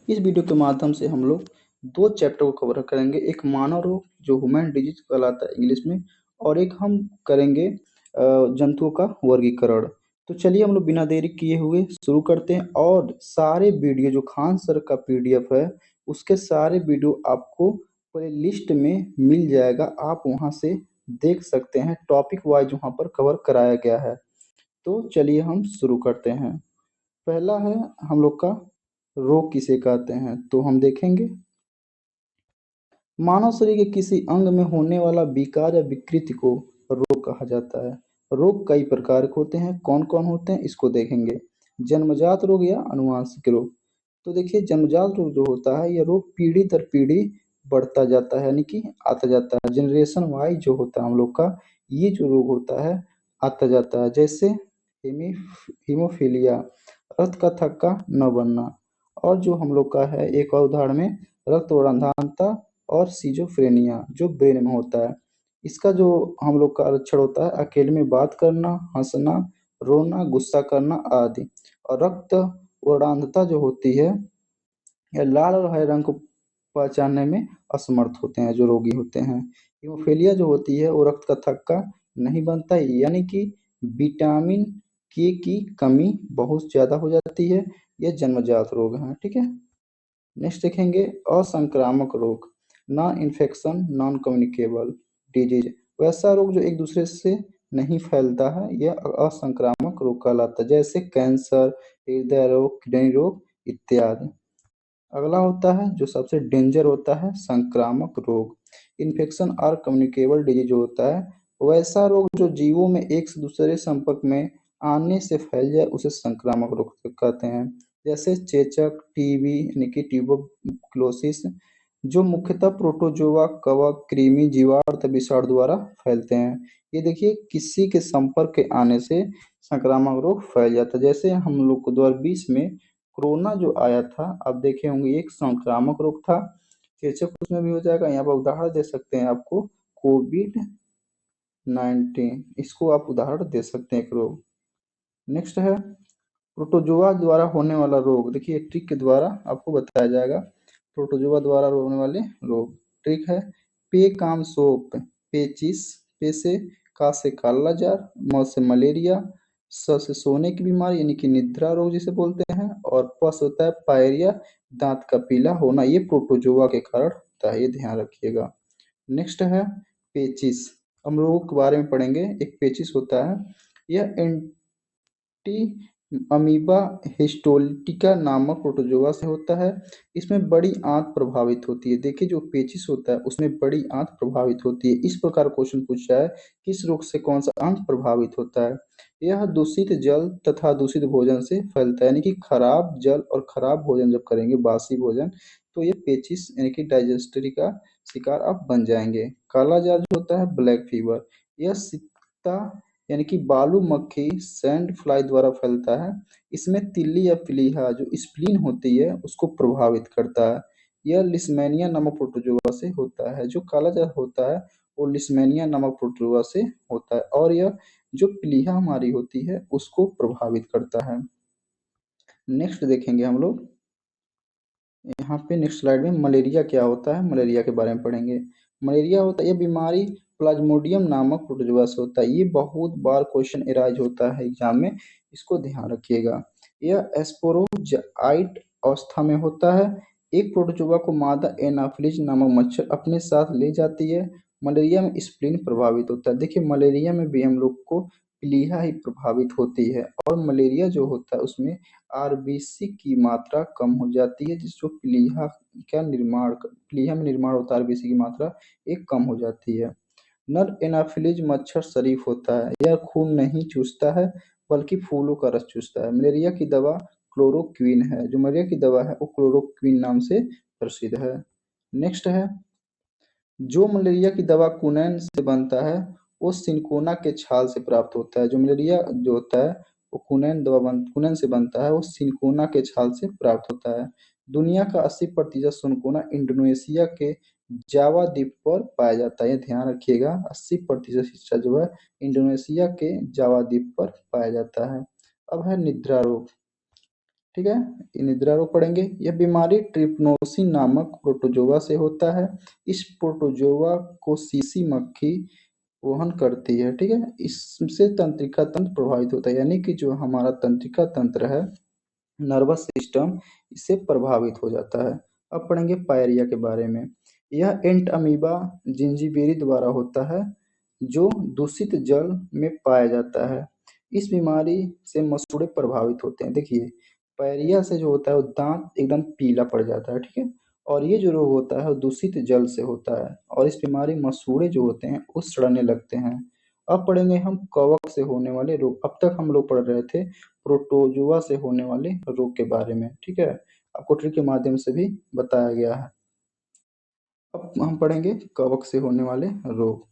इस वीडियो के माध्यम से हम लोग दो चैप्टर को कवर करेंगे, एक मानव रोग जो ह्यूमन डिजीज कहलाता है इंग्लिश में, और एक हम करेंगे जंतुओं का वर्गीकरण। तो चलिए हम लोग बिना देरी किए हुए शुरू करते हैं। और सारे वीडियो जो खान सर का पीडीएफ है उसके सारे वीडियो आपको प्ले लिस्ट में मिल जाएगा, आप वहां से देख सकते हैं। टॉपिक वाइज वहां पर कवर कराया गया है। तो चलिए हम शुरू करते हैं। पहला है हम लोग का रोग किसे कहते हैं, तो हम देखेंगे मानव शरीर के किसी अंग में होने वाला विकार या विकृति को रोग कहा जाता है। रोग कई प्रकार के होते हैं, कौन कौन होते हैं इसको देखेंगे। जन्मजात रोग या अनुवांशिक रोग। तो देखिए जन्मजात रोग जो होता है, यह रोग पीढ़ी दर पीढ़ी बढ़ता जाता है, यानी कि आता जाता है। जनरेशन वाइज जो होता है हम लोग का, ये जो रोग होता है आता जाता है। जैसे हीमोफीलिया, रक्त का थक्का न बनना। और जो हम लोग का है एक और उदाहरण में रक्त वर्णांधता और सिजोफ्रेनिया जो ब्रेन में होता है। इसका जो हम लोग का लक्षण होता है अकेले में बात करना, हंसना, रोना, गुस्सा करना आदि। और रक्त वर्णांधता जो होती है या लाल और हरे रंग को पहचानने में असमर्थ होते हैं जो रोगी होते हैं। हीमोफीलिया जो होती है वो रक्त का थक्का नहीं बनता है, यानी कि विटामिन के की कमी बहुत ज्यादा हो जाती है। यह जन्मजात रोग है, ठीक है। नेक्स्ट देखेंगे असंक्रामक रोग, non infection non communicable disease. वैसा रोग जो एक दूसरे से नहीं फैलता है, यह असंक्रामक रोग कहलाता है। जैसे कैंसर, हृदय रोग, किडनी रोग इत्यादि। अगला होता है जो सबसे डेंजर होता है संक्रामक रोग, इन्फेक्शन और कम्युनिकेबल डिजीज होता है। वैसा रोग जो जीवों में एक से दूसरे संपर्क में आने से फैल जाए उसे संक्रामक रोग कहते हैं। जैसे चेचक, टीबी यानी कि ट्यूबरक्लोसिस, जो मुख्यतः प्रोटोजोआ, कवक, कृमि, जीवाणु तथा विषाणु द्वारा फैलते हैं। ये देखिए किसी के संपर्क के आने से संक्रामक रोग फैल जाता है। जैसे हम लोग को 2020 में कोरोना जो आया था, आप देखे होंगे एक संक्रामक रोग था। चेचक उसमें भी हो जाएगा। यहाँ पर उदाहरण दे सकते हैं आपको, कोविड-19, इसको आप उदाहरण दे सकते हैं एक रोग। नेक्स्ट है प्रोटोजोआ द्वारा होने वाला रोग। देखिए ट्रिक के द्वारा आपको बताया जाएगा प्रोटोजोआ द्वारा होने वाले रोग। ट्रिक है पे काम सोप, पेचिस, पे से का से काला जार, म से मलेरिया, स से सोने की बीमारी यानी कि निद्रा रोग जिसे बोलते हैं, और प से होता है पायरिया, दांत का पीला होना। ये प्रोटोजोआ के कारण होता है, ये ध्यान रखिएगा। नेक्स्ट है पेचिस, हम लोगों के बारे में पढ़ेंगे। एक पेचिस होता है, यह अमीबा हिस्टोलिटिका नामक प्रोटोजोआ से होता है। इसमें बड़ी आंत प्रभावित होती है। देखिए जो पेचिस होता है उसमें बड़ी आंत प्रभावित होती है। इस प्रकार क्वेश्चन पूछा है किस रोग से कौन सा अंग प्रभावित होता है। यह दूषित जल तथा दूषित भोजन से फैलता है, यानी कि खराब जल और खराब भोजन जब करेंगे, बासी भोजन, तो ये पेचिस यानी कि डाइजेस्टरी का शिकार आप बन जाएंगे। काला जार जो होता है ब्लैक फीवर, यह सित्ता यानी कि बालू मक्खी सैंड फ्लाई द्वारा फैलता है। इसमें तिल्ली या प्लीहा जो स्प्लीन होती है उसको प्रभावित करता है। यह लिस्मेनिया नामक प्रोटोजोआ से होता है। जो काला जार होता है वो लिस्मेनिया नामक प्रोटोजोआ से होता है, और यह जो प्लीहा हमारी होती है उसको प्रभावित करता है। नेक्स्ट देखेंगे हम लोग यहाँ पे नेक्स्ट स्लाइड में मलेरिया क्या होता है, मलेरिया के बारे में पढ़ेंगे। मलेरिया होता है, यह बीमारी प्लाज्मोडियम नामक प्रोटोजोआ से होता है। ये बहुत बार क्वेश्चन एराइज होता है एग्जाम में, इसको ध्यान रखिएगा। यह एस्पोरोजाइट अवस्था में होता है। एक प्रोटोजोआ को मादा एनाफिलिज नामक मच्छर अपने साथ ले जाती है। मलेरिया में स्प्लीन प्रभावित होता है। देखिए मलेरिया में भी हम लोग को प्लीहा ही प्रभावित होती है, और मलेरिया जो होता है उसमें आरबीसी की मात्रा कम हो जाती है, जिसको प्लीहा में निर्माण होता है आरबीसी की मात्रा एक कम हो जाती है। नर एनाफिलिज मच्छर शरीफ होता है। यह खून नहीं चूसता है बल्कि फूलों का रस चूसता है। मलेरिया की दवा क्लोरोक्वीन है। जो मलेरिया की दवा है वो क्लोरोक्वीन नाम से प्रसिद्ध है। नेक्स्ट है जो मलेरिया की दवा कुनैन से बनता है वो सिनकोना के छाल से प्राप्त होता है। जो मलेरिया जो होता है वो कुनैन से बनता है, वो सिनकोना के छाल से प्राप्त होता है। दुनिया का 80% सिनकोना इंडोनेशिया के जावा द्वीप पर पाया जाता है। ये ध्यान रखिएगा 80% हिस्सा जो है इंडोनेशिया के जावा द्वीप पर पाया जाता है। अब है निद्रा रोग। ठीक है। ये निद्रा रोग पढ़ेंगे। यह बीमारी ट्रिप्नोसिन नामक प्रोटोजोआ से होता है। इस प्रोटोजोआ को सीसी मक्खी वहन करती है, ठीक है। इससे तंत्रिका तंत्र प्रभावित होता है, यानी कि जो हमारा तंत्रिका तंत्र है, नर्वस सिस्टम, इससे प्रभावित हो जाता है। अब पढ़ेंगे पायरिया के बारे में। यह एंट अमीबा जिंजीबेरी द्वारा होता है, जो दूषित जल में पाया जाता है। इस बीमारी से मसूड़े प्रभावित होते हैं। देखिए, पायरिया से जो होता है वो दांत एकदम पीला पड़ जाता है, ठीक है। और ये जो रोग होता है वो दूषित जल से होता है, और इस बीमारी मसूड़े जो होते हैं वो सड़ने लगते हैं। अब पढ़ेंगे हम कवक से होने वाले रोग। अब तक हम लोग पढ़ रहे थे प्रोटोजुआ से होने वाले रोग के बारे में, ठीक है। आपको ट्रिक के माध्यम से भी बताया गया है। अब हम पढ़ेंगे कवक से होने वाले रोग।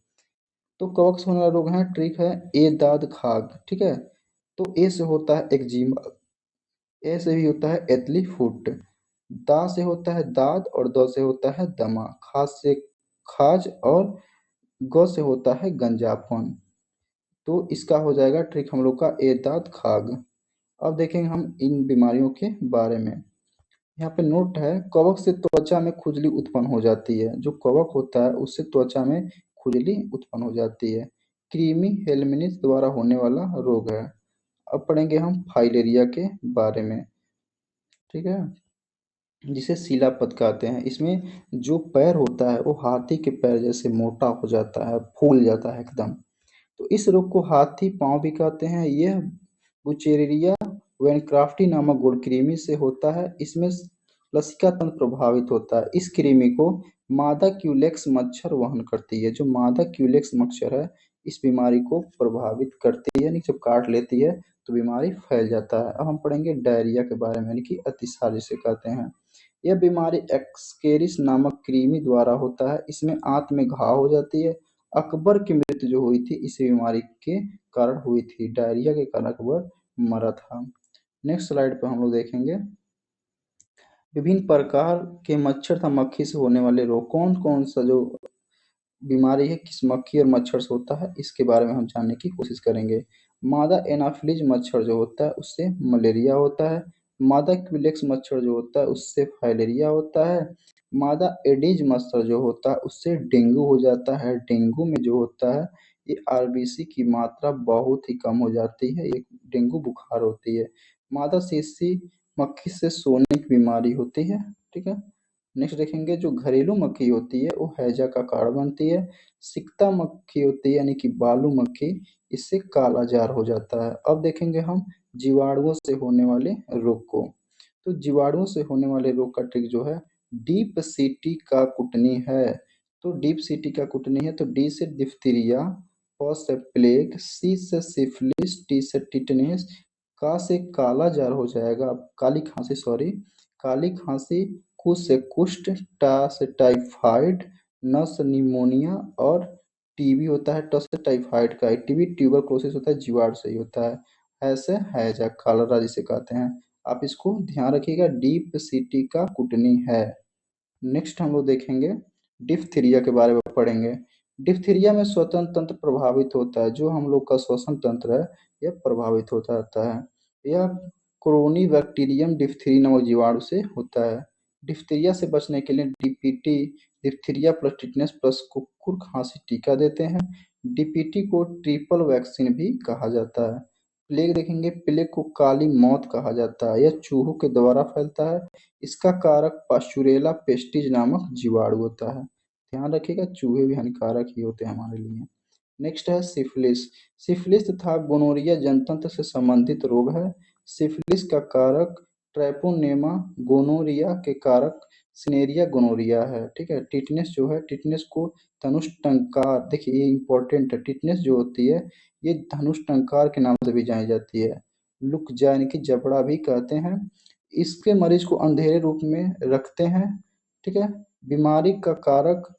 तो कवक से होने वाले रोग हैं, ट्रिक है ए दाद खाग, ठीक है। तो ए से होता है एक्जिमा, ए से भी होता है एथली फुट, दा से होता है दाद, और द से होता है दमा, खाज से खाज, और ग से होता है गंजापन। तो इसका हो जाएगा ट्रिक हम लोग का ए दाद खाग। अब देखेंगे हम इन बीमारियों के बारे में। यहाँ पे नोट है, कवक से त्वचा में खुजली उत्पन्न हो जाती है। जो कवक होता है उससे त्वचा में खुजली उत्पन्न हो जाती है। क्रीमी हेलमिंथिस द्वारा होने वाला रोग है। अब पढ़ेंगे हम फाइलेरिया के बारे में, ठीक है, जिसे सीलापत कहते हैं। इसमें जो पैर होता है वो हाथी के पैर जैसे मोटा हो जाता है, फूल जाता है एकदम। तो इस रोग को हाथी पांव भी कहते हैं। यह बुचेरिया वैनक्राफ्टी नामक गुड़कृमि से होता है। इसमें लसिका तंत्र प्रभावित होता है। इस कृमि को मादा क्यूलेक्स मच्छर वहन करती है। जो मादा क्यूलेक्स मच्छर है, इस बीमारी को प्रभावित करती है, यानी जब काट लेती है तो बीमारी फैल जाता है। अब हम पढ़ेंगे डायरिया के बारे में, यानी कि अतिसार जिसे कहते हैं। यह बीमारी एक्सकेरिस नामक कृमि द्वारा होता है। इसमें आंत में घाव हो जाती है। अकबर की मृत्यु जो हुई थी इस बीमारी के कारण हुई थी। डायरिया के कारण अकबर मरा था। नेक्स्ट स्लाइड पर हम लोग देखेंगे विभिन्न प्रकार के मच्छर तथा मक्खी से होने वाले रोग। कौन कौन सा जो बीमारी है किस मक्खी और मच्छर से होता है, इसके बारे में हम जानने की कोशिश करेंगे। मादा एनाफिलीज मच्छर जो होता है उससे मलेरिया होता है। मादा क्विलेक्स मच्छर जो होता है उससे फाइलेरिया होता है। मादा एडिज मच्छर जो होता है उससे डेंगू हो जाता है। डेंगू में जो होता है ये आरबीसी की मात्रा बहुत ही कम हो जाती है, ये डेंगू बुखार होती है। मादा सीसी मक्खी से सोने की बीमारी होती है, ठीक है। नेक्स्ट देखेंगे जो घरेलू मक्खी होती है वो हैजा का कारण बनती है। सिकता मक्खी होती है यानी कि बालू मक्खी, इससे काला जार हो जाता है। अब देखेंगे हम जीवाणुओं से होने वाले रोग को। तो जीवाणुओं से होने वाले रोग का ट्रिक जो है डीप सीटी का कुटनी है। तो डीप सीटी का कुटनी है, तो डी से डिप्थीरिया, प से प्लेग, सी से सिफिलिस, टी से टिटनेस, का से काला जार हो जाएगा, काली खांसी, सॉरी, काली खांसी, कु से कुष्ठ, टा से टाइफाइड, न से निमोनिया, और टीबी होता है ट से टाइफाइड का। टीबी ट्यूबरक्लोसिस होता है, जीवाणु से ही होता है। ऐसे हैजा कालरा जिसे कहते हैं। आप इसको ध्यान रखिएगा, डीप सीटी का कुटनी है। नेक्स्ट हम लोग देखेंगे डिप्थीरिया के बारे में पढ़ेंगे। डिप्थीरिया में श्वसन तंत्र प्रभावित होता है। जो हम लोग का श्वसन तंत्र है यह प्रभावित होता रहता है। यह क्रोनी बैक्टीरियम डिप्थीरी नामक जीवाणु से होता है। डिप्थीरिया से बचने के लिए DPT, diphtheria plus tetanus plus कुकुर खांसी टीका देते हैं। डीपीटी को ट्रिपल वैक्सीन भी कहा जाता है। प्लेग देखेंगे, प्लेग को काली मौत कहा जाता है। यह चूहों के द्वारा फैलता है। इसका कारक पास्चुरेला पेस्टिज नामक जीवाणु होता है। ध्यान रखिएगा, चूहे भी हानिकारक ही होते हैं हमारे लिए। नेक्स्ट है सिफिलिस। सिफिलिस तथा गोनोरिया जनतंत्र से संबंधित रोग है। सिफिलिस का कारक ट्रैपोनेमा, गोनोरिया के कारक सिनेरिया गोनोरिया है, ठीक है। टिटनेस जो है, टिटनेस को धनुष टंकार, देखिए ये इंपॉर्टेंट है, टिटनेस जो होती है ये धनुष टंकार के नाम से भी जानी जाती है। लुक जा यानी कि जबड़ा भी कहते हैं। इसके मरीज को अंधेरे रूप में रखते हैं, ठीक है। बीमारी का कारक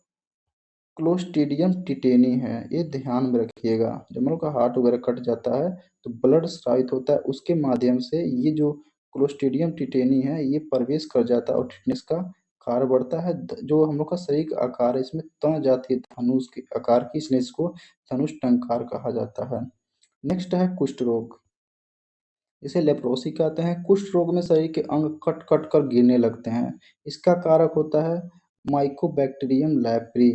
क्लोस्ट्रीडियम टिटेनी है, ये ध्यान में रखिएगा। जब हम लोग का हार्ट वगैरह कट जाता है तो ब्लड स्रावित होता है, उसके माध्यम से ये जो क्लोस्ट्रीडियम टिटेनी है ये प्रवेश कर जाता है और टिटनेस का कारण बढ़ता है। जो हम लोग का शरीर का आकार है इसमें तना जाती है धनुष के आकार की, इसलिए इसको धनुष टंकार कहा जाता है। नेक्स्ट है कुष्ठ रोग। इसे लेप्रोसी कहते हैं। कुष्ठ रोग में शरीर के अंग कट कट कर गिरने लगते हैं। इसका कारक होता है माइकोबैक्टीरियम लेप्री।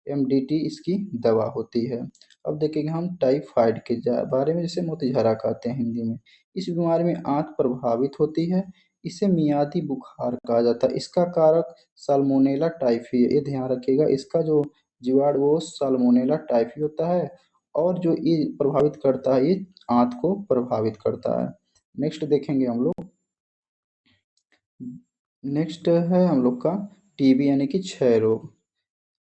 एमडीटी इसकी दवा होती है। अब देखेंगे हम टाइफाइड के बारे में, जिसे मोतीझरा कहते हैं हिंदी में। इस बीमारी में आंत प्रभावित होती है। इसे मियादी बुखार कहा जाता है। इसका कारक साल्मोनेला टाइफी है, ये ध्यान रखिएगा। इसका जो जीवाणु वो साल्मोनेला टाइफी होता है, और जो ये प्रभावित करता है, ये आंत को प्रभावित करता है। नेक्स्ट देखेंगे हम लोग। नेक्स्ट है हम लोग का टीबी यानी कि क्षय रोग।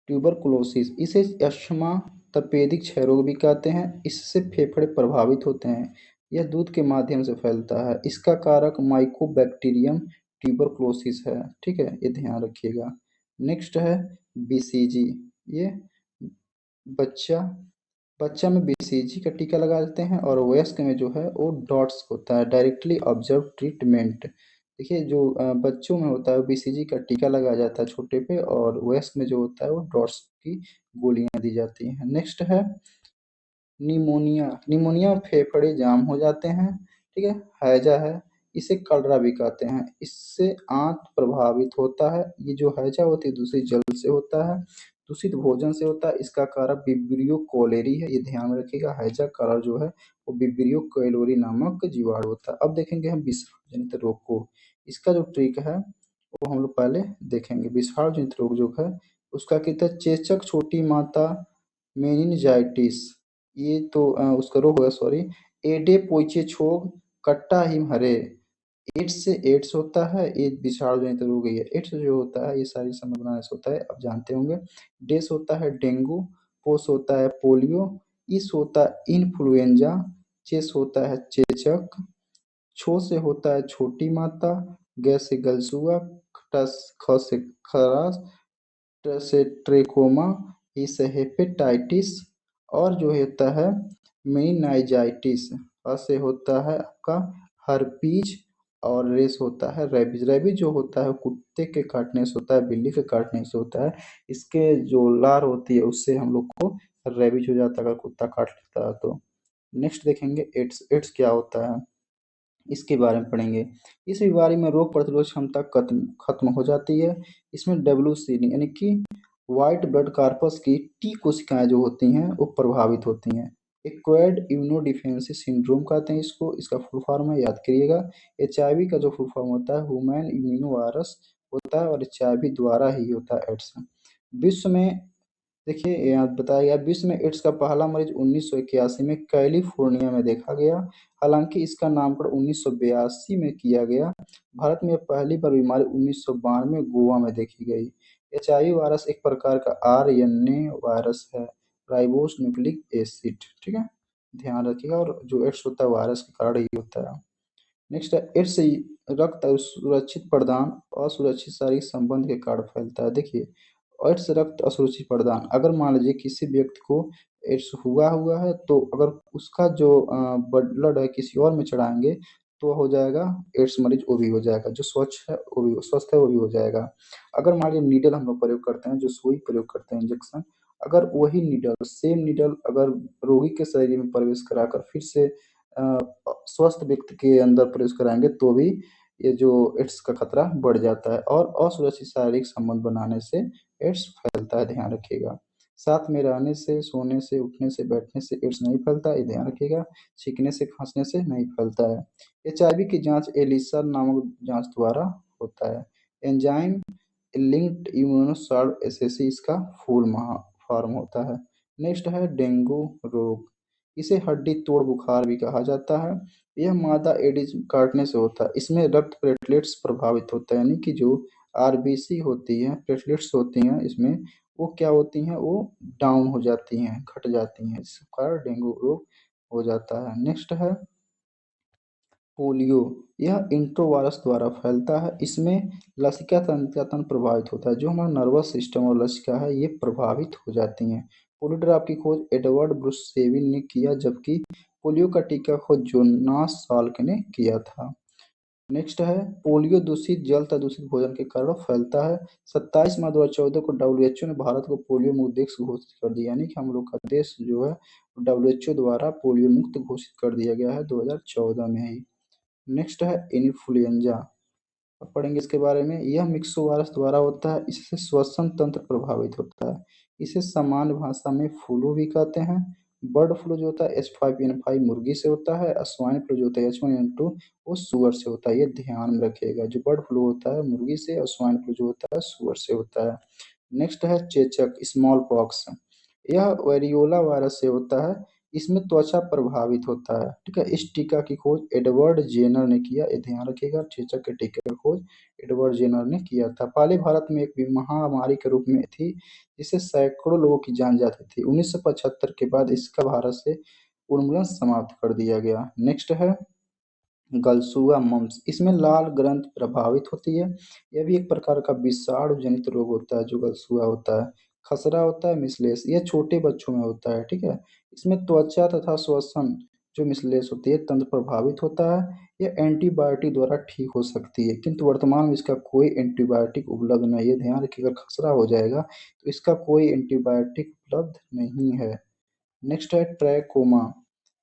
ट्यूबरकुलोसिस, इसे अस्थमा तपेदिक क्षय रोग भी कहते हैं। इससे फेफड़े प्रभावित होते हैं। यह दूध के माध्यम से फैलता है। इसका कारक माइकोबैक्टीरियम ट्यूबरकुलोसिस है। ठीक है, ये ध्यान रखिएगा। नेक्स्ट है बीसीजी। ये बच्चा बच्चा में बीसीजी का टीका लगा देते हैं, और वयस्क में जो है वो डॉट्स होता है, डायरेक्टली ऑब्जर्व ट्रीटमेंट। देखिए, जो बच्चों में होता है वो बीसीजी का टीका लगाया जाता है छोटे पे, और वयस्क में जो होता है वो डॉट्स की गोलियां दी जाती हैं। नेक्स्ट है निमोनिया। निमोनिया में फेफड़े जाम हो जाते हैं। ठीक है। हैजा है, इसे कलरा भी कहते हैं। इससे आंत प्रभावित होता है। ये जो हैजा होती है दूसरी जल से होता है, दूषित भोजन से होता है। इसका कारक विब्रियो कोलेरी है, ये ध्यान में रखिएगा। हैजा कलर जो है वो विब्रियो कोलेरी नामक जीवाणु होता है। अब देखेंगे हम विषाणु जनित रोग को। इसका जो ट्रिक है वो हम लोग पहले देखेंगे। विषाणु जनित रोग जो है उसका कहते हैं चेचक, छोटी माता, मेनिनजाइटिस। ये तो उसका रोग होगा, सॉरी। एडे पोइचेछोग, कट्टा हिम हरे। एड्स से एड्स होता है, ये विषाणु जनित रोग है। एड्स जो होता है ये सारी संभावना से होता है, अब जानते होंगे। डेस होता है डेंगू, पोस होता है पोलियो, इस होता है इन्फ्लुएंजा, चेस होता है चेचक, छो से होता है छोटी माता, गैस से गलसुआ, ख से खराश, ट से ट्रेकोमा, ई से हेपेटाइटिस, और जो होता है मेनिनाइजाइटिस। अ से होता है आपका हर्पीज, और रेस होता है रेबीज। रेबीज जो होता है कुत्ते के काटने से होता है, बिल्ली के काटने से होता है। इसके जो लार होती है उससे हम लोग को रेबीज हो जाता है अगर कुत्ता काट लेता है तो। नेक्स्ट देखेंगे एड्स। एड्स क्या होता है इसके बारे में पढ़ेंगे। इस बीमारी में रोग प्रतिरोध क्षमता खत्म खत्म हो जाती है। इसमें WCD यानी कि व्हाइट ब्लड कार्पस की टी कोशिकाएं जो होती हैं वो प्रभावित होती हैं। एक्वायर्ड इम्यूनोडिफिशियेंसी सिंड्रोम कहते हैं इसको, इसका फुल फॉर्म है, याद करिएगा। HIV का जो फुल फॉर्म होता है ह्यूमन इम्यूनो वायरस होता है, और HIV द्वारा ही होता है एड्स। विश्व में, देखिए यहाँ बताया गया, विश्व में एड्स का पहला मरीज 1981 में कैलिफोर्निया में देखा गया। हालांकि इसका नामकरण 1982 में किया गया। भारत में पहली बार बीमारी 1992 में गोवा में देखी गई। HIV वायरस एक प्रकार का RNA वायरस है, राइबोस न्यूक्लिक एसिड। ठीक है, ध्यान रखिएगा। और जो एड्स होता है वायरस के कारण ही होता है। नेक्स्ट है एड्स रक्त सुरक्षित प्रदान असुरक्षित शारीरिक संबंध के कारण फैलता है। देखिए, एड्स रक्त असुरक्षित प्रदान, अगर मान लीजिए किसी व्यक्ति को एड्स हुआ हुआ है, तो अगर उसका जो ब्लड है किसी और में चढ़ाएंगे तो हो जाएगा एड्स मरीज, वो भी हो जाएगा। जो स्वच्छ है वो भी, स्वस्थ है वो भी हो जाएगा। अगर मान लीजिए नीडल हम लोग प्रयोग करते हैं, जो सुई प्रयोग करते हैं, इंजेक्शन, अगर वही नीडल, सेम नीडल अगर रोगी के शरीर में प्रवेश कराकर फिर से स्वस्थ व्यक्ति के अंदर प्रवेश कराएंगे तो भी ये जो एड्स का खतरा बढ़ जाता है। और असुरक्षित शारीरिक संबंध बनाने से एड्स फैलता है, ध्यान रखिएगा। साथ में रहने से, सोने से, उठने से, बैठने से एड्स नहीं फैलता, ये ध्यान रखिएगा। छींकने से, खांसने से नहीं फैलता है। HIV की जांच एलिसा नामक जांच द्वारा होता है। एंजाइम लिंक्ड इम्यूनोसार्ड इसका फुल फॉर्म होता है। नेक्स्ट है डेंगू रोग। इसे हड्डी तोड़ बुखार भी कहा जाता है। यह मादा एडिस काटने से होता है। इसमें रक्त प्लेटलेट्स प्रभावित होता है, यानी कि जो RBC होती है, प्लेटलेट्स होती हैं इसमें, वो क्या होती हैं, वो डाउन हो जाती हैं, घट जाती हैं, इस कारण डेंगू रोग हो जाता है। नेक्स्ट है पोलियो। यह इंट्रोवायरस द्वारा फैलता है। इसमें लसिका तंत्र का तंत्र प्रभावित होता है। जो हमारा नर्वस सिस्टम और लसिका है ये प्रभावित हो जाती हैं। पोलियो ड्रॉप की खोज एडवर्ड ब्रूस सेविन ने किया, जबकि पोलियो का टीका खोज जोनास साल्क ने किया था। नेक्स्ट है पोलियो दूषित जल तथा दूषित भोजन के कारण फैलता है। 27 मार्च 2014 को WHO ने भारत को पोलियो मुक्त देश घोषित कर दिया, यानी कि हम लोग का देश जो है WHO द्वारा पोलियो मुक्त घोषित कर दिया गया है 2014 में ही। नेक्स्ट है इन्फ्लुएंजा। अब पढ़ेंगे इसके बारे में। यह मिक्सोवायरस द्वारा होता है, इससे श्वसन तंत्र प्रभावित होता है। इसे सामान्य भाषा में फ्लू भी कहते हैं। बर्ड फ्लू जो होता है H5N5 मुर्गी से होता है, और स्वाइन फ्लू जो होता है H1N2 वो सुअर से होता है। ये ध्यान में रखिएगा, जो बर्ड फ्लू होता है मुर्गी से, और स्वाइन फ्लू जो होता है सुअर से होता है। नेक्स्ट है चेचक स्मॉल पॉक्स। यह वेरियोला वायरस से होता है, इसमें त्वचा प्रभावित होता है। ठीक है, इस टीका की खोज एडवर्ड जेनर ने किया। ये ध्यान रखिएगा, चेचक के टीके की खोज एडवर्ड जेनर ने किया था। पहले भारत में एक महामारी के रूप में थी, जिससे सैकड़ों लोगों की जान जाती थी। 1975 के बाद इसका भारत से उन्मूलन समाप्त कर दिया गया। नेक्स्ट है गलसुआ मम्प्स। इसमें लाल ग्रंथ प्रभावित होती है। यह भी एक प्रकार का विषाणु जनित रोग होता है जो गलसुआ होता है। खसरा होता है मिसलेस, यह छोटे बच्चों में होता है। ठीक है, इसमें त्वचा तथा श्वसन जो मिसलेस होती है तंत्र प्रभावित होता है। यह एंटीबायोटिक द्वारा ठीक हो सकती है, किंतु वर्तमान में इसका कोई एंटीबायोटिक उपलब्ध नहीं है। ध्यान रखिए, अगर खसरा हो जाएगा तो इसका कोई एंटीबायोटिक उपलब्ध नहीं है। नेक्स्ट है ट्रैकोमा।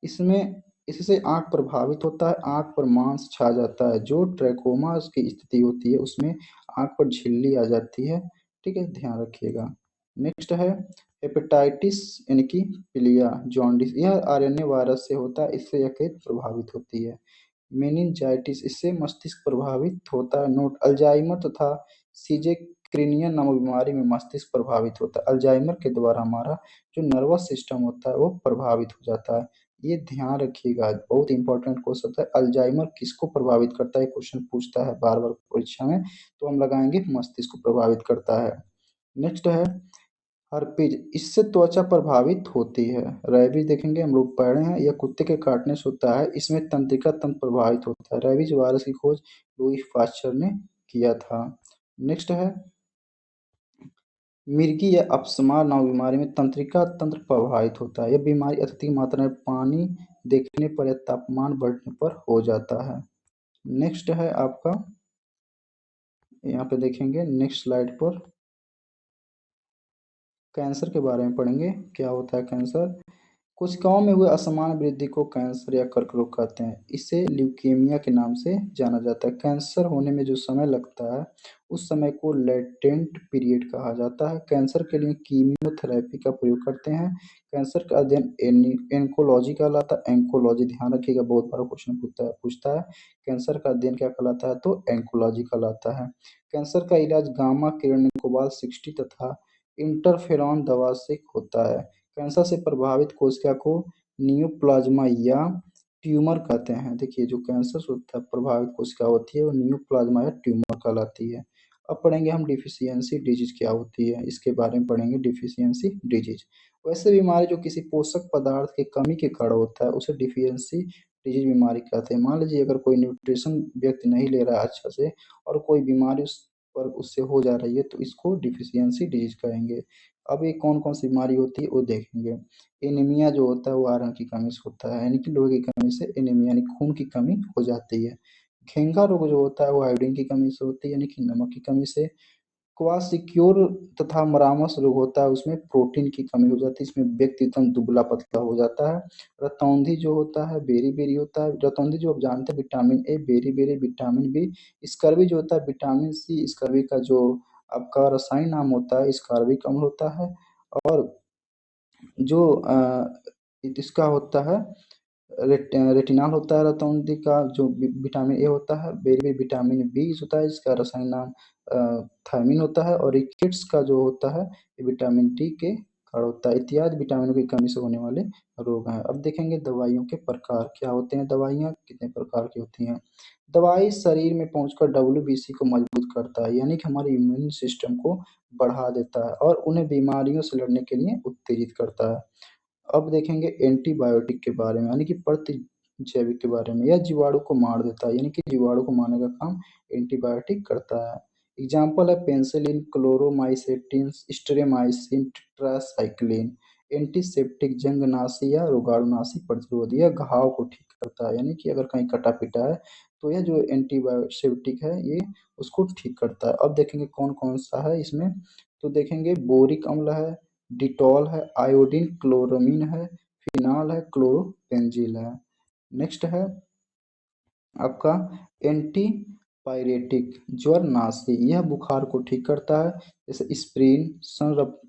इसमें इससे आंख प्रभावित होता है, आंख पर मांस छा जाता है। जो ट्रैकोमा की स्थिति होती है उसमें आंख पर झिल्ली आ जाती है। ठीक है, ध्यान रखिएगा। नेक्स्ट है हेपेटाइटिस यानी कि पीलिया जॉन्डिस। यह आरएनए वायरस से होता है, इससे यकृत प्रभावित होती है। मेनिंजाइटिस, इससे मस्तिष्क प्रभावित होता है। नोट, अल्जाइमर तथा सीजेक्रेनिया नामक बीमारी में मस्तिष्क प्रभावित होता है। अल्जाइमर के द्वारा हमारा जो नर्वस सिस्टम होता है वो प्रभावित हो जाता है। ये ध्यान रखिएगा, बहुत इंपॉर्टेंट क्वेश्चन है। अल्जाइमर किसको प्रभावित करता है, क्वेश्चन पूछता है बार बार परीक्षा में, तो हम लगाएंगे मस्तिष्क को प्रभावित करता है। नेक्स्ट है हर्पीज। इससे त्वचा प्रभावित होती है। रेबीज देखेंगे हम लोग पढ़े हैं, यह कुत्ते के काटने से होता है, इसमें तंत्रिका तंत्र प्रभावित होता है। रेबीज वायरस की खोज लुई पाश्चर ने किया था। नेक्स्ट है मिर्गी या अपस्मार नामक बीमारी में तंत्रिका तंत्र प्रभावित होता है। यह बीमारी अत्यधिक मात्रा में पानी देखने पर या तापमान बढ़ने पर हो जाता है। नेक्स्ट है आपका, यहाँ पे देखेंगे नेक्स्ट स्लाइड पर कैंसर के बारे में पढ़ेंगे। क्या होता है कैंसर? कोशिकाओं में हुए असामान्य वृद्धि को कैंसर या कर्क रोग कहते हैं। इसे ल्यूकेमिया के नाम से जाना जाता है। कैंसर होने में जो समय लगता है उस समय को लेटेंट पीरियड कहा जाता है। कैंसर के लिए कीमोथेरेपी का प्रयोग करते हैं। कैंसर का अध्ययन एंकोलॉजी कहलाता है। एंकोलॉजी ध्यान रखिएगा, बहुत बार क्वेश्चन पूछता है कैंसर का अध्ययन क्या कहलाता है, तो एंकोलॉजी कहलाता है। कैंसर का इलाज गामा किरण कोबाल्ट 60 तथा इंटरफेरॉन दवा से होता है। कैंसर से प्रभावित कोशिका को नियोप्लाज्मा या ट्यूमर कहते हैं। देखिए, जो कैंसर से होता है प्रभावित कोशिका होती है वो नियोप्लाज्मा या ट्यूमर कहलाती है। अब पढ़ेंगे हम डिफिशियंसी डिजीज क्या होती है, इसके बारे में पढ़ेंगे। डिफिशियंसी डिजीज वैसे बीमारी जो किसी पोषक पदार्थ की कमी के कारण होता है उसे डिफिशियंसी डिजीज बीमारी कहते हैं। मान लीजिए अगर कोई न्यूट्रिशन व्यक्ति नहीं ले रहा है अच्छा से, और कोई बीमारी उस पर उससे हो जा रही है, तो इसको डिफिशियंसी डिजीज कहेंगे। अब ये कौन कौन सी बीमारी होती है वो देखेंगे। एनीमिया जो होता है वो आयरन की कमी से होता है, यानी कि लोहे की कमी से एनीमिया यानी खून की कमी हो जाती है। घेंघा रोग जो होता है वो आयोडीन की कमी से होती है, यानी कि नमक की कमी से। क्वासिक्योर तथा मरामस रोग होता है, उसमें प्रोटीन की कमी हो जाती है, इसमें व्यक्ति एकदम दुबला पतला हो जाता है। रतौंधी जो होता है बेरी बेरी होता है। रतौंधी जो आप जानते हैं vitamin A, beri beri vitamin B. Scurvy जो होता है विटामिन सी। स्कर्वी का जो आपका रसायन नाम होता है स्कर्विक अम्ल होता है। और जो इसका होता है रेटिनॉल होता है। रतौंधी का जो विटामिन ए होता है, बेरी विटामिन बी होता है, इसका रसायन नाम थायमिन होता है। और रिकेट्स का जो होता है ये विटामिन डी के कारण होता है। इत्यादि विटामिनों की कमी से होने वाले रोग हैं। अब देखेंगे दवाइयों के प्रकार क्या होते हैं, दवाइयाँ कितने प्रकार की होती हैं। दवाई शरीर में पहुंचकर डब्ल्यूबीसी को मजबूत करता है, यानी कि हमारे इम्यून सिस्टम को बढ़ा देता है और उन्हें बीमारियों से लड़ने के लिए उत्तेजित करता है। अब देखेंगे एंटीबायोटिक के बारे में, यानी कि प्रतिजैविक के बारे में। यह जीवाणु को मार देता है, यानी कि जीवाणु को मारने का काम एंटीबायोटिक करता है। एग्जाम्पल है पेनिसिलिन, क्लोरोमाइसेटिन, स्ट्रेमाइसिन, टेट्रासाइक्लिन। एंटीसेप्टिक, जंगनाशी या रोगाणुनाशी प्रतिरोधी। यह घाव को ठीक करता है, यानी कि अगर कहीं कटा पिटा है तो यह जो एंटीबायोसेप्टिक है ये उसको ठीक करता है। अब देखेंगे कौन कौन सा है इसमें, तो देखेंगे बोरिक अम्ल है, डिटॉल है, आयोडीन क्लोरामीन है, फिनाल है, क्लोरोपेंजिल है। नेक्स्ट है आपका एंटी पायरेटिक ज्वरनाशी, यह बुखार को ठीक करता है, जैसे स्प्रिन,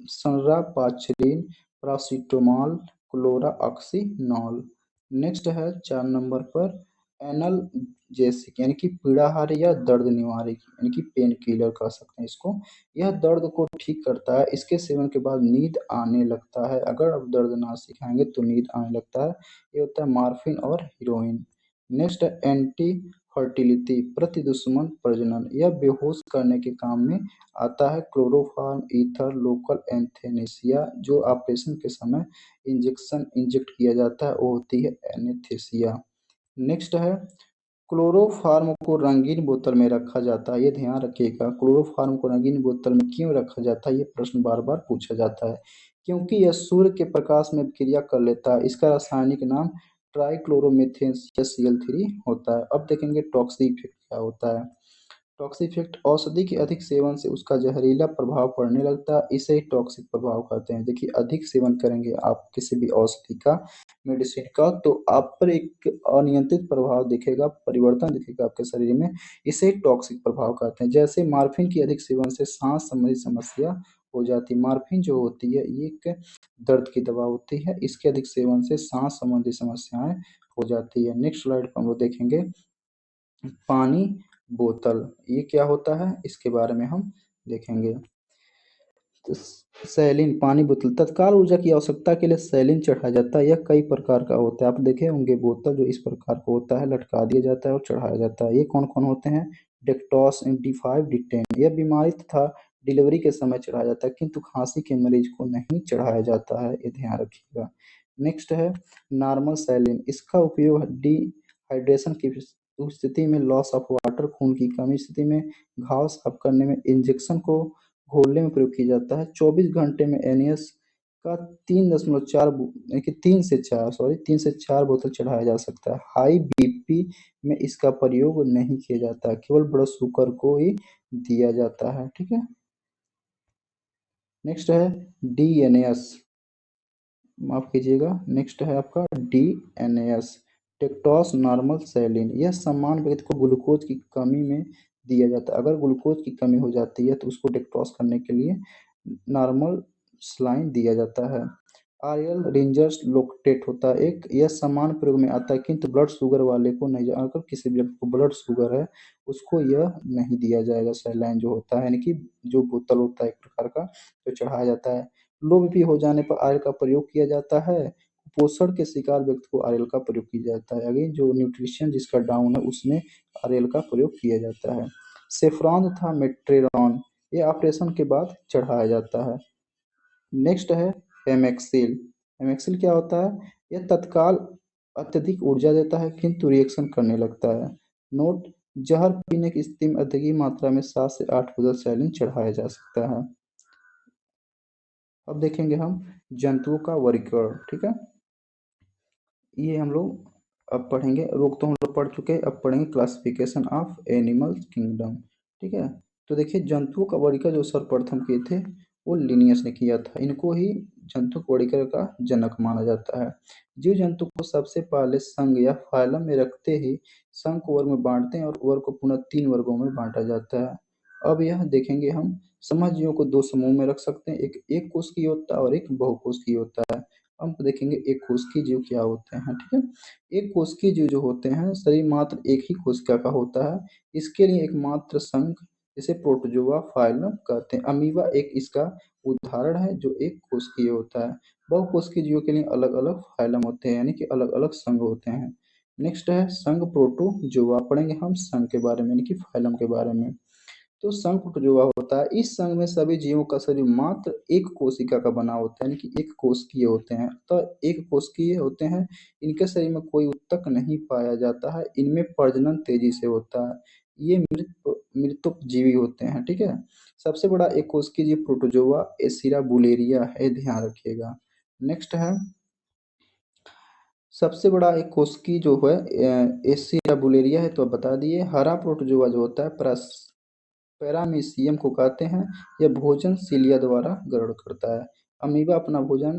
संरापाचिलिन, paracetamol, क्लोराऑक्सीनॉल। नेक्स्ट है 4 नंबर पर एनाल्जेसिक यानी कि पीड़ाहारी या दर्द निवारक यानी कि पेन किलर कह सकते हैं इसको। यह दर्द को ठीक करता है, इसके सेवन के बाद नींद आने लगता है। अगर आप दर्दनाशी खाएंगे तो नींद आने लगता है। ये होता है मॉर्फिन और हीरोइन। नेक्स्ट है एंटी फर्टिलिटी प्रति दुश्मन प्रजनन, यह बेहोश करने के काम में आता है। क्लोरोफार्म, ईथर, लोकल एनेस्थीसिया, जो ऑपरेशन के समय इंजेक्ट किया जाता है वो होती है एनेस्थीसिया। नेक्स्ट है क्लोरोफार्म को रंगीन बोतल में रखा जाता है। ये ध्यान रखिएगा, क्लोरोफार्म को रंगीन बोतल में क्यों रखा जाता है, ये प्रश्न बार बार पूछा जाता है। क्योंकि यह सूर्य के प्रकाश में क्रिया कर लेता है। इसका रासायनिक नाम ट्राइक्लोरोमीथेन Cl3 होता है। अब देखेंगे टॉक्सिक इफेक्ट क्या होता है। टॉक्सिक इफेक्ट, औषधि के अधिक सेवन से उसका जहरीला प्रभाव पड़ने लगता है, इसे ही टॉक्सिक प्रभाव कहते हैं। देखिए अधिक सेवन करेंगे आप किसी भी औषधि का, मेडिसिन का, तो आप पर एक अनियंत्रित प्रभाव दिखेगा, परिवर्तन दिखेगा आपके शरीर में, इसे ही टॉक्सिक प्रभाव कहते हैं। जैसे मार्फिन की अधिक सेवन से सांस संबंधी समस्या हो जाती है। मार्फिन जो होती है ये एक दर्द की दवा होती है, इसके अधिक सेवन से सांस संबंधी समस्याएं हो जाती है। नेक्स्ट स्लाइड पर हम लोग देखेंगे पानी बोतल, ये क्या होता है इसके बारे में हम देखेंगे। तो सैलिन पानी बोतल, तत्काल ऊर्जा की आवश्यकता के लिए सैलिन चढ़ाया जाता है। यह कई प्रकार का होता है, आप देखे होंगे बोतल जो इस प्रकार का होता है, लटका दिया जाता है और चढ़ाया जाता है। ये कौन कौन होते हैं, डेक्टॉस, एंटी 5 डिटेन। यह बीमारी तथा डिलीवरी के समय चढ़ाया जाता है, किंतु खांसी के मरीज को नहीं चढ़ाया जाता है, ये ध्यान रखिएगा। नेक्स्ट है नॉर्मल सैलिन, इसका उपयोग डिहाइड्रेशन की स्थिति में, लॉस ऑफ वाटर, खून की कमी स्थिति में, घाव साफ करने में, इंजेक्शन को घोलने में प्रयोग किया जाता है। 24 घंटे में एनियस का 3.4 यानी कि 3 से 4 बोतल चढ़ाया जा सकता है। हाई बीपी में इसका प्रयोग नहीं किया जाता, केवल ब्लड शुगर को ही दिया जाता है। ठीक है। नेक्स्ट है डीएनएस, माफ कीजिएगा, नेक्स्ट है आपका डीएनएस, टेक्टोस नॉर्मल सैलिन। यह सामान्य व्यक्ति को ग्लूकोज की कमी में दिया जाता है। अगर ग्लूकोज की कमी हो जाती है तो उसको डेक्टोस करने के लिए नॉर्मल सलाइन दिया जाता है। आयरल रेंजर्स लोक्टेट होता है एक, यह सामान्य प्रयोग में आता है किंतु ब्लड शुगर वाले को नहीं। अगर किसी व्यक्ति को ब्लड शुगर है उसको यह नहीं दिया जाएगा, सैलाइन जो होता है, यानी कि जो बोतल होता है एक प्रकार का, जो चढ़ाया जाता है। लो बीपी हो जाने पर आयल का प्रयोग किया जाता है। कुपोषण के शिकार व्यक्ति को आरएल का प्रयोग किया जाता है। अगेन जो न्यूट्रिशन जिसका डाउन है उसमें आरएल का प्रयोग किया जाता है। सेफ्रॉन तथा मेट्रेरॉन, ये ऑपरेशन के बाद चढ़ाया जाता है। नेक्स्ट है हेमेक्सिल। हेमेक्सिल क्या होता है, यह तत्काल अत्यधिक ऊर्जा देता है किंतु रिएक्शन करने लगता है। नोट, जहर पीने की स्थिति में अधिक मात्रा में 7 से 8 बोतल सैलिन चढ़ाया जा सकता है। अब देखेंगे हम जंतुओं का वर्गीकरण। ठीक है, ये हम लोग अब पढ़ेंगे, रोग तो हम लोग पढ़ चुके हैं, अब पढ़ेंगे क्लासिफिकेशन ऑफ एनिमल किंगडम। ठीक है, तो देखिए जंतुओं का वर्गीकरण जो सर्वप्रथम किए थे वो लिनियस ने किया था, इनको ही जंतु वर्गीकरण का जनक माना जाता है। जीव जंतु को सबसे पहले संघ या फाइलम में रखते ही संघ को वर्ग में बांटते हैं और वर्ग को पुनः 3 वर्गों में बांटा जाता है। अब यह देखेंगे हम, समझ जीवों को 2 समूह में रख सकते हैं, एक एक कोशिकीय होता है और एक बहुकोशिकीय होता है। हम देखेंगे एक कोशिकीय जीव क्या होते हैं। ठीक है, एक कोशिकीय जीव जो होते हैं शरीर मात्र एक ही कोशिका का होता है, इसके लिए एकमात्र संघ, इसे प्रोटोजोआ फाइलम कहते हैं। अमीबा एक इसका उदाहरण है जो एक कोशिकीय होता है। बहुकोशिकीय जीवों के लिए अलग अलग फाइलम होते हैं, यानी कि अलग अलग संघ होते हैं। नेक्स्ट है संघ प्रोटोजोआ, पढ़ेंगे हम संघ के बारे में यानी कि फाइलम के बारे में। तो संघ जो होता है, इस संघ में सभी जीवों का शरीर मात्र एक कोशिका का बना होता है, यानी कि एक कोशिकीय होते हैं। तो एक कोशिकीय होते हैं, इनके शरीर में कोई ऊतक नहीं पाया जाता है, इनमें प्रजनन तेजी से होता है, ये मृतोपजीवी होते हैं। ठीक है, सबसे बड़ा एक कोशिकीय जीव प्रोटोजोआ एसिरा बुलेरिया है, ध्यान रखिएगा। नेक्स्ट है सबसे बड़ा एक कोशिकी जो है एसिरा बुलेरिया है, तो अब बता दिए। हरा प्रोटोजोआ जो होता है पैरामीशियम को कहते हैं, यह भोजन सीलिया द्वारा ग्रहण करता है। अमीबा अपना भोजन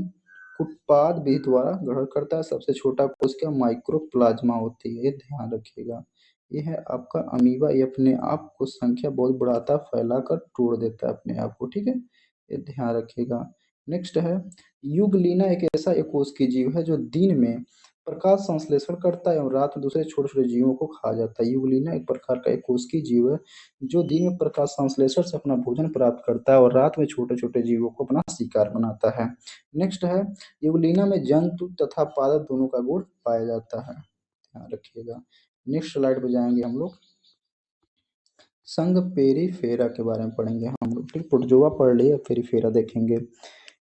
उत्पाद विधि द्वारा ग्रहण करता है। सबसे छोटा कोशिका माइक्रोप्लाज्मा होती है, ये ध्यान रखिएगा। ये है आपका अमीबा। ये अपने आप को संख्या बहुत बढ़ाता, फैलाकर तोड़ देता है अपने आप को, ठीक है, ये ध्यान रखिएगा। नेक्स्ट है युगलीना, एक ऐसा एकोष्ठी जीव है जो दिन में प्रकाश संश्लेषण करता है और रात में दूसरे छोटे छोटे जीवों को खा जाता है। युगलीना एक प्रकार का एकोष्ठी जीव है जो दिन में प्रकाश संश्लेषण से अपना भोजन प्राप्त करता है और रात में छोटे छोटे जीवों को अपना शिकार बनाता है। नेक्स्ट है युगलीना में जंतु तथा पादप दोनों का गुण पाया जाता है, ध्यान रखिएगा। नेक्स्ट स्लाइड पे जाएंगे हम लोग, संघ पेरिफेरा के बारे में पढ़ेंगे हम लोग, ठीक, प्रोटोजोआ पढ़ लिए, पेरिफेरा देखेंगे।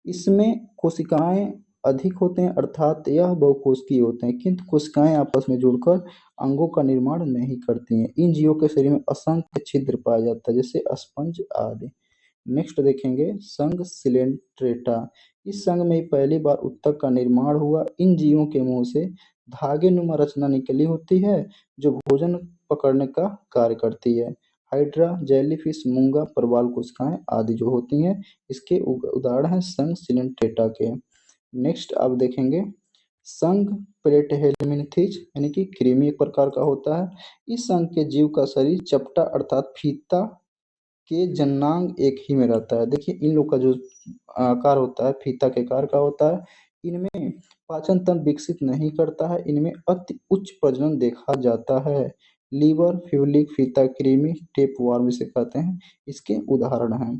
इसमें कोशिकाएं अधिक होते हैं, अर्थात यह बहुकोशिकीय होते हैं, किंतु कोशिकाएं आपस में जुड़कर अंगों का निर्माण नहीं करती हैं। इन जीवों के शरीर में असंख्य छिद्र पाया जाता है, जैसे स्पंज आदि। नेक्स्ट देखेंगे संघ सिलेंट्रेटा। इस संघ में पहली बार उत्तक का निर्माण हुआ। इन जीवों के मुंह से धागे नुमा रचना निकली होती है जो भोजन पकड़ने का कार्य करती है। हाइड्रा, जेलीफिश, मूंगा, प्रवाल कोशिकाएं आदि जो होती हैं, इसके उदाहरण हैं संघ सिलेंट्रेटा के। नेक्स्ट आप देखेंगे संघ प्लेटहेलमिन्थेज, यानी कि कृमि एक प्रकार का होता है। इस संघ के जीव का शरीर चपटा अर्थात फीता के जन्नांग एक ही में रहता है। देखिए इन लोग का जो आकार होता है फीता के आकार का होता है। इनमें पाचन तंत्र विकसित नहीं करता है। इनमें अति उच्च प्रजनन देखा जाता है। लीवर, फ्यूलिक, फीता कृमि, टेपवार्म इसे कहते हैं, इसके उदाहरण हैं।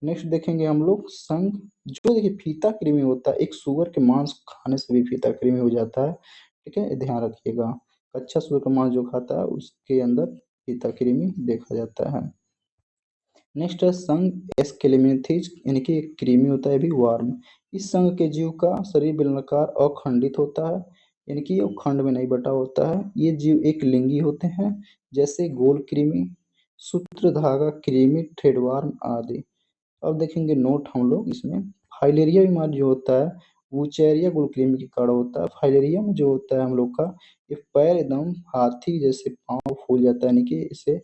नेक्स्ट देखेंगे हम लोग संघ, जो देखिए फीता कृमि होता है, एक सुअर के मांस खाने से भी फीता कृमि हो जाता है, ठीक है, ध्यान रखिएगा। कच्चा सुअर का मांस जो खाता है उसके अंदर फीता कृमि देखा जाता है। नेक्स्ट है संघ एस्केलेमिनथीज, यानी कि एक कृमि होता है भी वार्म। इस संघ के जीव का शरीर बेलनाकार अखंडित होता है, यानी कि ये खंड में नहीं बटा होता है। ये जीव एक लिंगी होते हैं, जैसे गोल कृमि, सूत्र धागा कृमि, थ्रेडवार्म आदि। अब देखेंगे नोट हम लोग इसमें, फाइलेरिया बीमारी जो होता है वुचेरिया गुलकृमि के कारण होता है। फाइलेरिया में जो होता है हम लोग का ये पैर एकदम हाथी जैसे पाँव फूल जाता है, यानी कि इसे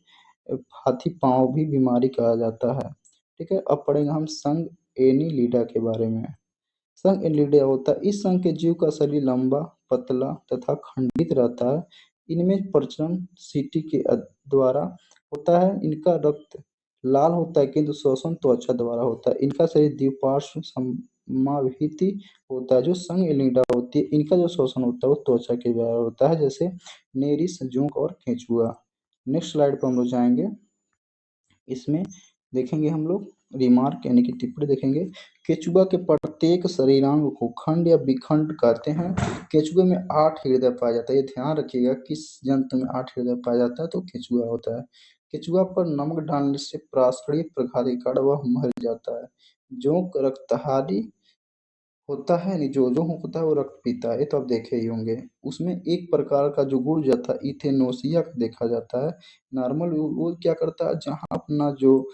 हाथी पाँव भी बीमारी कहा जाता है, ठीक है। अब पढ़ेंगे हम संघ एनीलिडा के बारे में। संघ एनीलिडा होता है, इस संघ के जीव का शरीर लंबा, पतला तथा खंडित रहता है। इनमें प्रजनन सीटी के द्वारा होता है। इनका रक्त लाल होता है किंतु श्वसन त्वचा द्वारा होता है। इनका शरीर द्विपार्श्व समाविहित होता है। जो संघ एनीलिडा होती है इनका जो श्वसन होता है वो त्वचा के द्वारा होता है, जैसे नेरिस, जोंक और केंचुआ। नेक्स्ट स्लाइड पर हम लोग जाएंगे, इसमें देखेंगे हम लोग रिमार्क यानी कि टिप्पणी देखेंगे। केचुआ के प्रत्येक शरीरांग को खंड या विखंड कहते हैं। केचुए में 8 हृदय पाया जाता है। ये ध्यान रखिएगा किस जंतु में 8 हृदय पाया जाता है, तो केचुआ होता है। केचुआ पर नमक डालने से प्रासंगिक प्रघात के कारण वह मर जाता है। जोंक रक्तहारी होता है नहीं, जो होता है वो रक्त पीता है, ये तो आप देखे ही होंगे। उसमें एक प्रकार का जो गुण जाता है इथेनोसिया का देखा जाता है। नॉर्मल वो क्या करता है, जहाँ अपना जो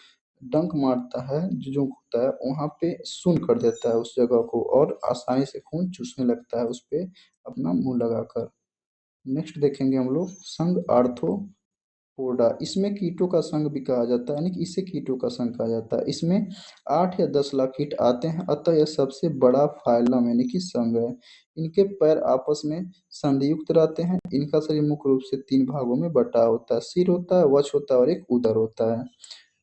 डंक मारता है जो होता है वहाँ पे शून्य कर देता है उस जगह को, और आसानी से खून चूसने लगता है उस पे अपना मुंह लगाकर। नेक्स्ट देखेंगे हम लोग संघ आर्थ्रोपोडा। इसमें कीटों का संघ भी कहा जाता है, यानी कि इसे कीटों का संघ कहा जाता है। इसमें 8 या 10 लाख कीट आते हैं, अतः यह सबसे बड़ा फाइलम यानी कि संघ है। इनके पैर आपस में संधियुक्त रहते हैं। इनका शरीर मुख्य रूप से 3 भागों में बटा होता है, सिर होता है, वक्ष होता है और एक उदर होता है।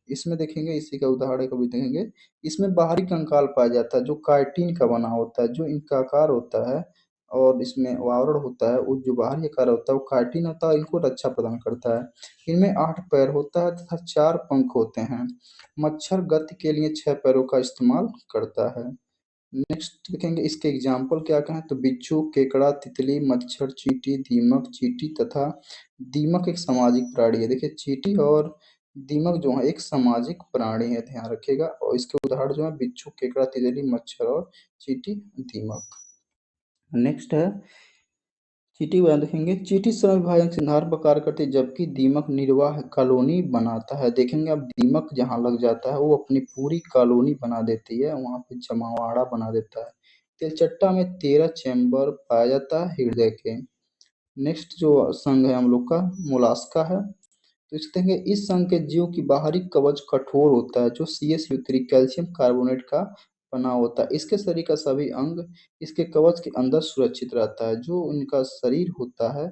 इसमें देखेंगे इसी का उदाहरण कभी देखेंगे। इसमें बाहरी कंकाल पाया जाता है जो काइटिन का बना होता है, जो इनका आकार होता है और इसमें आवरण होता है, वो जो बाहरी आकार होता है वो काइटिन होता है, इनको रक्षा प्रदान करता है। इनमें 8 पैर होता है तथा 4 पंख होते हैं। मच्छर गति के लिए 6 पैरों का इस्तेमाल करता है। नेक्स्ट देखेंगे इसके एग्जाम्पल क्या क्या है, तो बिच्छू, केकड़ा, तितली, मच्छर, चींटी, दीमक, चींटी तथा दीमक एक सामाजिक प्राणी है। देखिए चींटी और दीमक जो है एक सामाजिक प्राणी है, ध्यान रखिएगा। और इसके उदाहरण जो है बिच्छू, केकड़ा, तितली, मच्छर और चींटी, दीमक। नेक्स्ट है चींटी बयान देखेंगे। चींटी समय विभाजन से संधारण पर कार्य करती है, जबकि दीमक निर्वाह कॉलोनी बनाता है। देखेंगे अब दीमक जहाँ लग जाता है वो अपनी पूरी कॉलोनी बना देती है, वहाँ पे जमावाड़ा बना देता है। तेलचट्टा में 13 चैम्बर पाया जाता है हृदय के। नेक्स्ट जो संघ है हम लोग का मोलास्का है। तो इसको देखेंगे इस संघ के जीव की बाहरी कवच कठोर होता है, जो CaSO3 कैल्शियम कार्बोनेट का बना होता है। इसके शरीर का सभी अंग इसके कवच के अंदर सुरक्षित रहता है। जो इनका शरीर होता है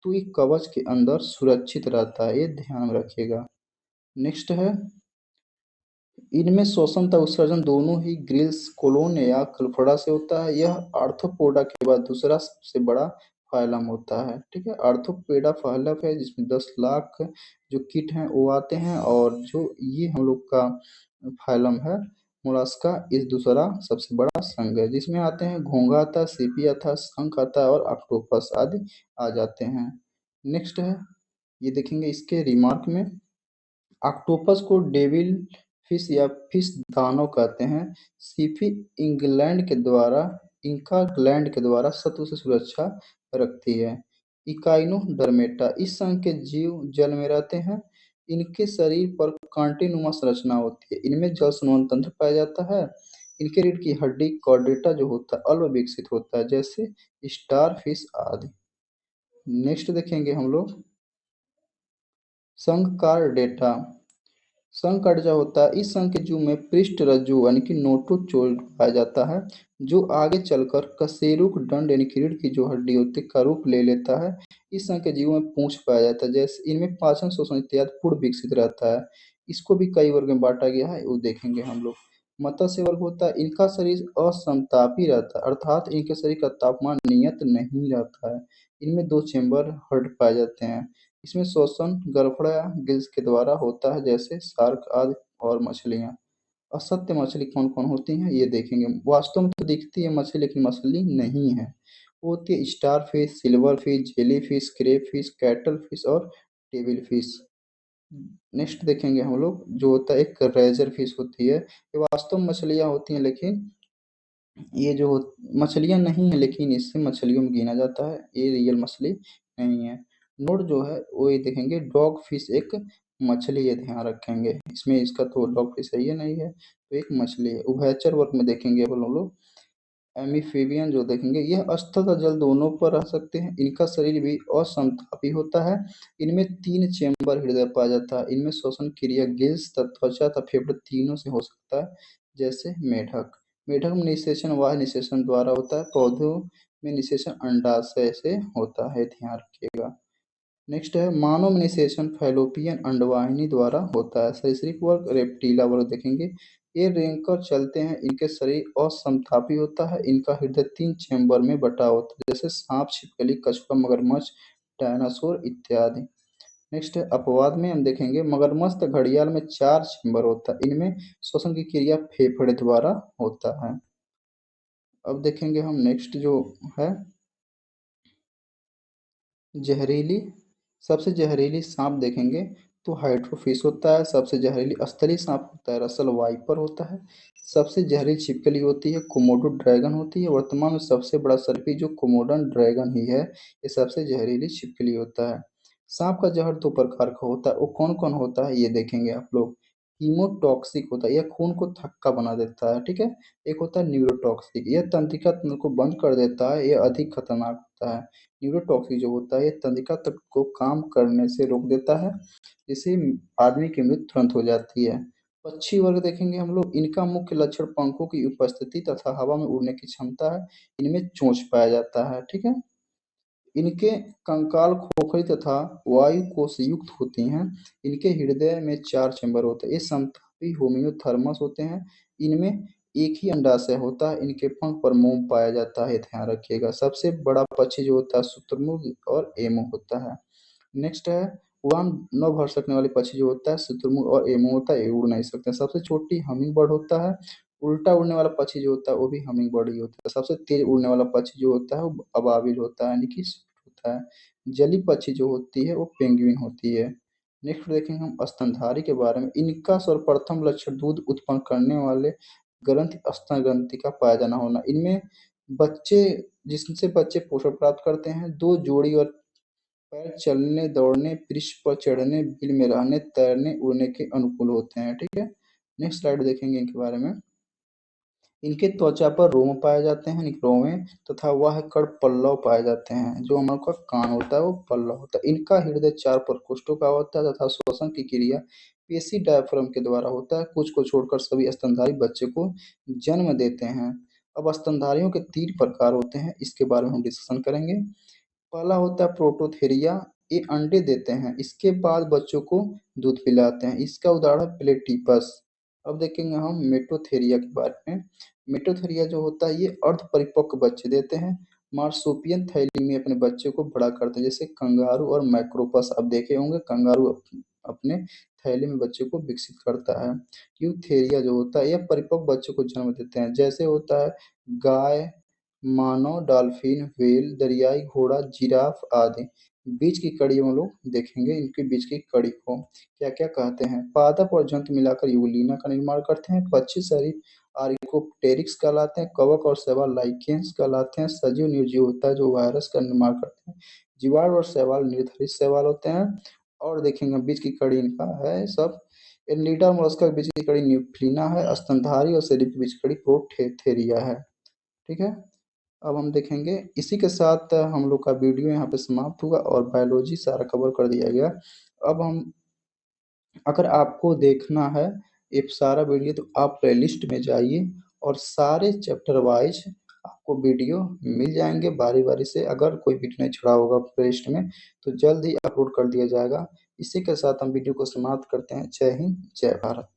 तो ये कवच के अंदर सुरक्षित रहता है, ये ध्यान रखिएगा। नेक्स्ट है, इनमें श्वसन तथा उत्सर्जन दोनों ही ग्रिल्स कोलोन या क्लफड़ा से होता है। यह आर्थ्रोपोडा के बाद दूसरा सबसे बड़ा फाइलम होता है। ठीक है, आर्थ्रोपोडा फाइलम है जिसमें 10 लाख जो कीट हैं वो आते हैं, और जो ये हम लोग का फाइलम है मोलस्का, इस दूसरा सबसे बड़ा संघ है जिसमें आते हैं घोंघा आता है, सीपी आता है, शंख आता है और ऑक्टोपस आदि आ जाते हैं। नेक्स्ट है, ये देखेंगे इसके रिमार्क में, ऑक्टोपस को डेविल फिश या फिश दानव कहते हैं। सीफी इंका ग्लैंड के द्वारा सत्व से सुरक्षा रखती है। इकाइनोडर्मेटा इस संघ के जीव जल में रहते हैं। इनके शरीर पर कांटेनुमा संरचना होती है। इनमें जल संवहन तंत्र पाया जाता है। इनके रीढ़ की हड्डी कॉर्डेटा जो होता है अल्प विकसित होता है, जैसे स्टार फिश आदि। नेक्स्ट देखेंगे हम लोग संघकार डेटा। संकर्जा होता है। इस संघ के जीव में पृष्ठ रज्जु यानी कि नोटोचोर पाया जाता है, जो आगे चलकर कशेरुक दंड यानी कि रीढ़ की जो हड्डी होती है का रूप ले लेता है। इस संघ के जीवों में पूंछ पाया जाता है, जैसे इनमें पाचन शोषण इत्यादि पूर्ण विकसित रहता है। इसको भी कई वर्ग में बांटा गया है, वो देखेंगे हम लोग। मत्स्य वर्ग होता है। इनका शरीर असमतापी रहता है, अर्थात इनके शरीर का तापमान नियत नहीं रहता है। इनमें 2 चेम्बर हर्ट पाए जाते हैं। इसमें श्वसन गड़फड़ा या गिल्स के द्वारा होता है, जैसे शार्क आदि और मछलियाँ। असत्य मछली कौन कौन होती हैं ये देखेंगे। वास्तव में तो दिखती है मछली, लेकिन मछली नहीं है। वो होती है star fish, silver fish, jelly fish, crepe fish, cattle fish और टेबिल फिश। नेक्स्ट देखेंगे हम लोग, जो होता है एक रेजर फिश होती है। ये वास्तव में मछलियाँ होती हैं, लेकिन ये जो मछलियाँ नहीं है, लेकिन इससे मछलियों में गिना जाता है, ये रियल मछली नहीं है। नोट जो है वो ये देखेंगे डॉग फिश एक मछली, ये ध्यान रखेंगे। इसमें इसका तो डॉग फिश है, ये नहीं है, तो एक मछली है। उभयचर वर्ग में देखेंगे हम लोग एम्फीबियन जो देखेंगे, यह स्थल तथा जल दोनों पर रह सकते हैं। इनका शरीर भी असमतापी होता है। इनमें 3 चेम्बर हृदय पाया जाता है। इनमें श्वसन क्रिया गिल्स तथा त्वचा तथा फेफड़े तीनों से हो सकता है, जैसे मेढक। मेढक में निषेचन बाह्य निषेचन द्वारा होता है। पौधों में निषेचन अंडाशय से होता है, ध्यान रखिएगा। नेक्स्ट है मानव में निषेचन फैलोपियन अंडवाहिनी द्वारा होता है। सरीसृप वर्ग रेप्टीला वर्ग देखेंगे, ये रेंगकर चलते हैं। इनके शरीर असमतापी होता है। इनका हृदय 3 चेम्बर में बटा होता है, जैसे सांप, छिपकली, कछुआ, मगरमच्छ, डायनासोर इत्यादि। नेक्स्ट है अपवाद में हम देखेंगे मगरमच्छ तथा घड़ियाल में 4 चेम्बर होता है। इनमें श्वसन की क्रिया फेफड़े द्वारा होता है। अब देखेंगे हम नेक्स्ट जो है जहरीली, सबसे जहरीली सांप देखेंगे तो हाइड्रोफिश होता है। सबसे जहरीली स्थलीय सांप होता है रसल वाइपर होता है। सबसे जहरीली छिपकली होती है कोमोडो ड्रैगन होती है। वर्तमान में सबसे बड़ा सर्पी जो कोमोडन ड्रैगन ही है, ये सबसे जहरीली छिपकली होता है। सांप का जहर 2 प्रकार का होता है, वो कौन कौन होता है ये देखेंगे आप लोग। हीमोटॉक्सिक होता है, यह खून को थक्का बना देता है। ठीक है, एक होता है न्यूरोटॉक्सिक, यह तंत्रिका तंत्र को बंद कर देता है, यह अधिक खतरनाक होता है। न्यूरोटॉक्सिक जो होता है ये तंत्रिका तंत्र को काम करने से रोक देता है, जिससे आदमी की मृत्यु तुरंत हो जाती है। पक्षी वर्ग देखेंगे हम लोग, इनका मुख्य लक्षण पंखों की उपस्थिति तथा हवा में उड़ने की क्षमता है। इनमें चोंच पाया जाता है। ठीक है, इनके कंकाल खोखली तथा वायु कोश युक्त होती हैं। इनके हृदय में 4 चेम्बर होते हैं। ये समतापी होम्योथर्मस होते हैं। इनमें एक ही अंडाशय होता है। इनके पंख पर मोम पाया जाता है, ध्यान रखिएगा। सबसे बड़ा पक्षी जो होता है शुतुरमुर्ग और एमो होता है। नेक्स्ट है उड़ान न भर सकने वाले पक्षी जो होता है शुतुरमुर्ग और एमो होता है, ये उड़ नहीं सकते। सबसे छोटी हमिंग बर्ड होता है। उल्टा उड़ने वाला पक्षी जो होता है वो भी हमिंग बर्ड ही होता है। सबसे तेज उड़ने वाला पक्षी जो होता है वो अबाबिल होता है, यानी कि होता है। जलीय पक्षी जो होती है वो पेंगुइन होती है। नेक्स्ट देखेंगे हम स्तनधारी के बारे में। इनका सर्वप्रथम लक्षण दूध उत्पन्न करने वाले ग्रंथि स्तन ग्रंथि का पाया जाना होना। इनमें बच्चे जिससे बच्चे पोषण प्राप्त करते हैं। 2 जोड़ी और पैर चलने दौड़ने, पृष्ठ पर चढ़ने, बिल में रहने, तैरने, उड़ने के अनुकूल होते हैं। ठीक है, नेक्स्ट स्लाइड देखेंगे इनके बारे में। इनके त्वचा पर रोम पाए जाते हैं, रोमे, तथा वह कण पल्लव पाए जाते हैं। जो हमारा का कान होता है वो पल्लव होता है। इनका हृदय 4 प्रकोष्ठों का होता है तथा श्वसन की क्रिया पेशी डायफ्राम के द्वारा होता है। कुछ को छोड़कर सभी स्तनधारी बच्चे को जन्म देते हैं। अब स्तनधारियों के 3 प्रकार होते हैं, इसके बारे में हम डिस्कशन करेंगे। पहला होता है प्रोटोथेरिया। ये अंडे देते हैं, इसके बाद बच्चों को दूध पिलाते हैं। इसका उदाहरण है प्लेटिपस। अब देखेंगे हम मेटोथेरिया के बारे में। मेटोथेरिया जो होता है ये अर्ध परिपक्व बच्चे देते हैं। मार्सुपियन थैली में अपने बच्चे को बड़ा करते हैं, जैसे कंगारू और मैक्रोपस। आप देखे होंगे कंगारू अपने थैली में बच्चे को विकसित करता है। यूथेरिया जो होता है यह परिपक्व बच्चे को जन्म देते हैं, जैसे होता है गाय, मानव, डॉल्फिन, व्हेल, दरियाई घोड़ा, जिराफ आदि। बीच की कड़ी हम लोग देखेंगे, इनके बीच की कड़ी को क्या क्या कहते हैं। पादप और जंतु मिलाकर यूलिना का निर्माण करते हैं। पक्षी शरीर आर्कियोप्टेरिक्स कहलाते हैं। कवक और शैवाल लाइकेन्स कहलाते हैं। सजीव निर्जीव होता है जो वायरस का निर्माण करते हैं। जीवाणु और शैवाल निर्धारित शैवाल होते हैं। और देखेंगे बीच की कड़ी इनका है सब। एनीलिडा और मोलस्का के बीच की कड़ी न्यूक्लिना है। स्तनधारी और शरीर के बीच की कड़ी प्रोथेरिया है। ठीक है। अब हम देखेंगे, इसी के साथ हम लोग का वीडियो यहाँ पे समाप्त हुआ और बायोलॉजी सारा कवर कर दिया गया। अब हम, अगर आपको देखना है ये सारा वीडियो तो आप प्लेलिस्ट में जाइए और सारे चैप्टर वाइज आपको वीडियो मिल जाएंगे बारी बारी से। अगर कोई वीडियो नहीं छुड़ा होगा प्लेलिस्ट में तो जल्द ही अपलोड कर दिया जाएगा। इसी के साथ हम वीडियो को समाप्त करते हैं। जय हिंद, जय भारत।